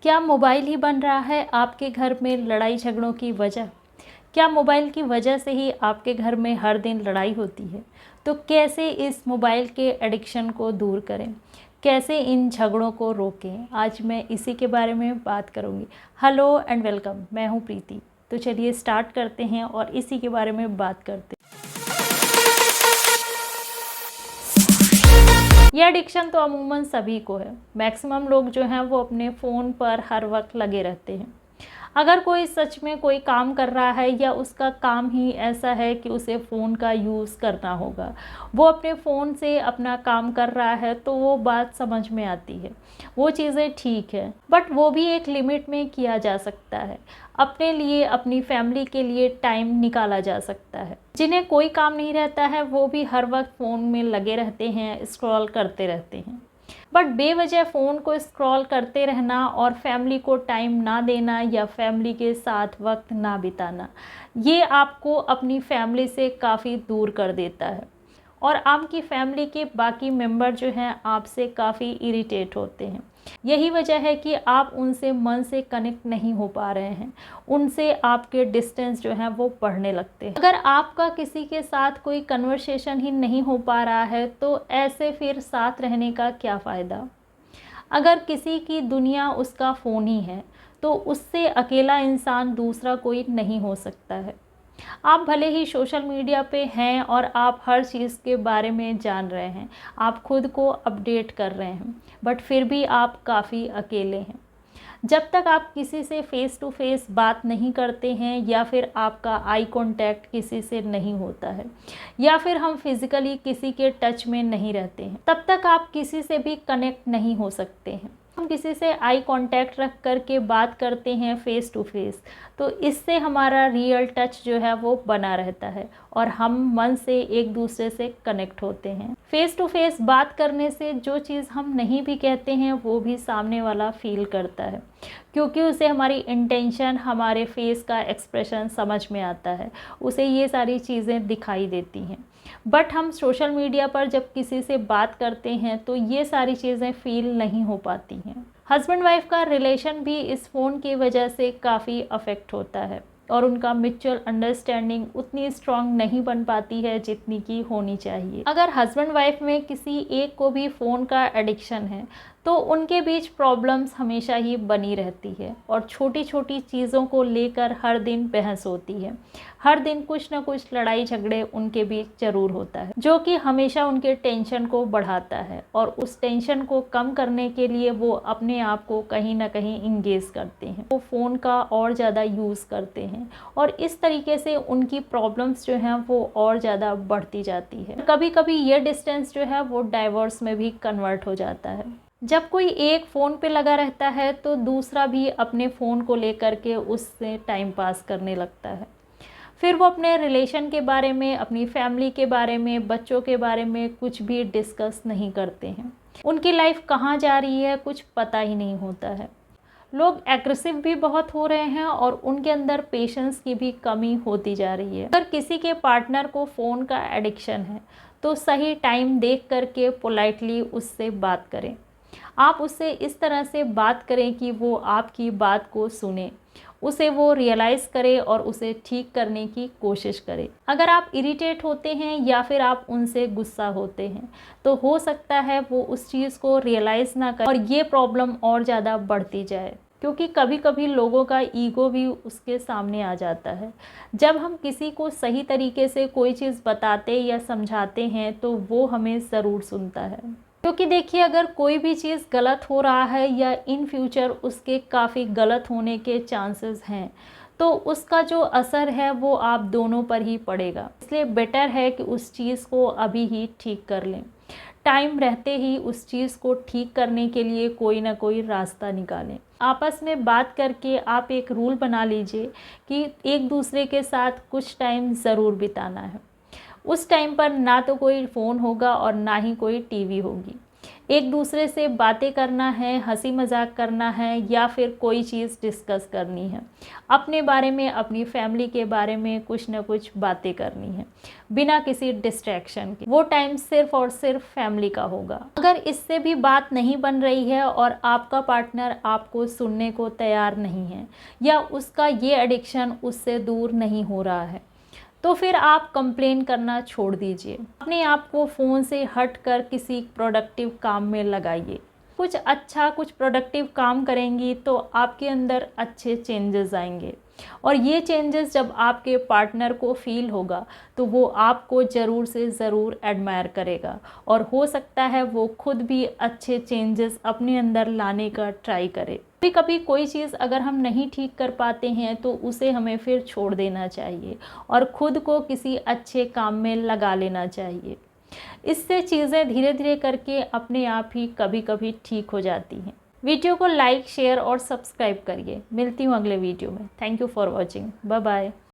क्या मोबाइल ही बन रहा है आपके घर में लड़ाई झगड़ों की वजह? क्या मोबाइल की वजह से ही आपके घर में हर दिन लड़ाई होती है? तो कैसे इस मोबाइल के एडिक्शन को दूर करें? कैसे इन झगड़ों को रोकें? आज मैं इसी के बारे में बात करूंगी। हेलो एंड वेलकम, मैं हूं प्रीति। तो चलिए स्टार्ट करते हैं और इसी के बारे में बात करते हैं। यह एडिक्शन तो अमूमन सभी को है। मैक्सिमम लोग जो हैं वो अपने फ़ोन पर हर वक्त लगे रहते हैं। अगर कोई सच में कोई काम कर रहा है या उसका काम ही ऐसा है कि उसे फ़ोन का यूज़ करना होगा, वो अपने फ़ोन से अपना काम कर रहा है, तो वो बात समझ में आती है, वो चीज़ें ठीक है। बट वो भी एक लिमिट में किया जा सकता है। अपने लिए, अपनी फैमिली के लिए टाइम निकाला जा सकता है। जिन्हें कोई काम नहीं रहता है वो भी हर वक्त फ़ोन में लगे रहते हैं, स्क्रॉल करते रहते हैं। बट बेवजह फ़ोन को स्क्रॉल करते रहना और फैमिली को टाइम ना देना या फैमिली के साथ वक्त ना बिताना, ये आपको अपनी फैमिली से काफ़ी दूर कर देता है और आपकी फैमिली के बाकी मेंबर जो हैं आपसे काफ़ी इरिटेट होते हैं। यही वजह है कि आप उनसे मन से कनेक्ट नहीं हो पा रहे हैं, उनसे आपके डिस्टेंस जो है वो बढ़ने लगते हैं। अगर आपका किसी के साथ कोई कन्वर्सेशन ही नहीं हो पा रहा है तो ऐसे फिर साथ रहने का क्या फ़ायदा। अगर किसी की दुनिया उसका फ़ोन ही है तो उससे अकेला इंसान दूसरा कोई नहीं हो सकता है। आप भले ही सोशल मीडिया पे हैं और आप हर चीज़ के बारे में जान रहे हैं, आप खुद को अपडेट कर रहे हैं, बट फिर भी आप काफ़ी अकेले हैं। जब तक आप किसी से फ़ेस टू फेस बात नहीं करते हैं या फिर आपका आई कांटेक्ट किसी से नहीं होता है या फिर हम फिज़िकली किसी के टच में नहीं रहते हैं, तब तक आप किसी से भी कनेक्ट नहीं हो सकते हैं। हम किसी से आई कांटेक्ट रख कर के बात करते हैं फ़ेस टू फेस, तो इससे हमारा रियल टच जो है वो बना रहता है और हम मन से एक दूसरे से कनेक्ट होते हैं। फ़ेस टू फेस बात करने से जो चीज़ हम नहीं भी कहते हैं वो भी सामने वाला फील करता है, क्योंकि उसे हमारी इंटेंशन, हमारे फेस का एक्सप्रेशन समझ में आता है, उसे ये सारी चीज़ें दिखाई देती हैं। बट हम सोशल मीडिया पर जब किसी से बात करते हैं तो ये सारी चीज़ें फील नहीं हो पाती हैं। हस्बैंड वाइफ का रिलेशन भी इस फ़ोन की वजह से काफ़ी अफेक्ट होता है और उनका म्यूचुअल अंडरस्टैंडिंग उतनी स्ट्रांग नहीं बन पाती है जितनी की होनी चाहिए। अगर हस्बैंड वाइफ में किसी एक को भी फ़ोन का एडिक्शन है तो उनके बीच प्रॉब्लम्स हमेशा ही बनी रहती है और छोटी छोटी चीज़ों को लेकर हर दिन बहस होती है। हर दिन कुछ ना कुछ लड़ाई झगड़े उनके बीच ज़रूर होता है, जो कि हमेशा उनके टेंशन को बढ़ाता है और उस टेंशन को कम करने के लिए वो अपने आप को कहीं ना कहीं इंगेज करते हैं, वो फ़ोन का और ज़्यादा यूज़ करते हैं और इस तरीके से उनकी प्रॉब्लम्स जो हैं वो और ज़्यादा बढ़ती जाती है। कभी कभी ये डिस्टेंस जो है वो डाइवोर्स में भी कन्वर्ट हो जाता है। जब कोई एक फ़ोन पे लगा रहता है तो दूसरा भी अपने फ़ोन को लेकर के उससे टाइम पास करने लगता है। फिर वो अपने रिलेशन के बारे में, अपनी फैमिली के बारे में, बच्चों के बारे में कुछ भी डिस्कस नहीं करते हैं। उनकी लाइफ कहाँ जा रही है कुछ पता ही नहीं होता है। लोग एग्रेसिव भी बहुत हो रहे हैं और उनके अंदर पेशेंस की भी कमी होती जा रही है। अगर किसी के पार्टनर को फ़ोन का एडिक्शन है तो सही टाइम देख करके पोलाइटली उससे बात करें। आप उससे इस तरह से बात करें कि वो आपकी बात को सुने, उसे वो रियलाइज़ करे और उसे ठीक करने की कोशिश करे। अगर आप इरिटेट होते हैं या फिर आप उनसे गुस्सा होते हैं तो हो सकता है वो उस चीज़ को रियलाइज़ ना करे और ये प्रॉब्लम और ज़्यादा बढ़ती जाए, क्योंकि कभी कभी लोगों का ईगो भी उसके सामने आ जाता है। जब हम किसी को सही तरीके से कोई चीज़ बताते या समझाते हैं तो वो हमें ज़रूर सुनता है, क्योंकि देखिए अगर कोई भी चीज़ गलत हो रहा है या इन फ्यूचर उसके काफ़ी गलत होने के चांसेस हैं तो उसका जो असर है वो आप दोनों पर ही पड़ेगा। इसलिए बेटर है कि उस चीज़ को अभी ही ठीक कर लें। टाइम रहते ही उस चीज़ को ठीक करने के लिए कोई ना कोई रास्ता निकालें। आपस में बात करके आप एक रूल बना लीजिए कि एक दूसरे के साथ कुछ टाइम ज़रूर बिताना है। उस टाइम पर ना तो कोई फ़ोन होगा और ना ही कोई टीवी होगी। एक दूसरे से बातें करना है, हंसी मजाक करना है या फिर कोई चीज़ डिस्कस करनी है, अपने बारे में, अपनी फैमिली के बारे में कुछ ना कुछ बातें करनी है बिना किसी डिस्ट्रैक्शन के। वो टाइम सिर्फ और सिर्फ फैमिली का होगा। अगर इससे भी बात नहीं बन रही है और आपका पार्टनर आपको सुनने को तैयार नहीं है या उसका ये एडिक्शन उससे दूर नहीं हो रहा है, तो फिर आप कंप्लेन करना छोड़ दीजिए। अपने आप को फ़ोन से हट कर किसी प्रोडक्टिव काम में लगाइए। कुछ अच्छा, कुछ प्रोडक्टिव काम करेंगी तो आपके अंदर अच्छे चेंजेस आएंगे और ये चेंजेस जब आपके पार्टनर को फील होगा तो वो आपको ज़रूर से ज़रूर एडमायर करेगा और हो सकता है वो खुद भी अच्छे चेंजेस अपने अंदर लाने का ट्राई करे। कभी कभी कोई चीज़ अगर हम नहीं ठीक कर पाते हैं तो उसे हमें फिर छोड़ देना चाहिए और ख़ुद को किसी अच्छे काम में लगा लेना चाहिए। इससे चीज़ें धीरे धीरे करके अपने आप ही कभी कभी ठीक हो जाती हैं। वीडियो को लाइक, शेयर और सब्सक्राइब करिए। मिलती हूँ अगले वीडियो में। Thank you for watching. Bye bye.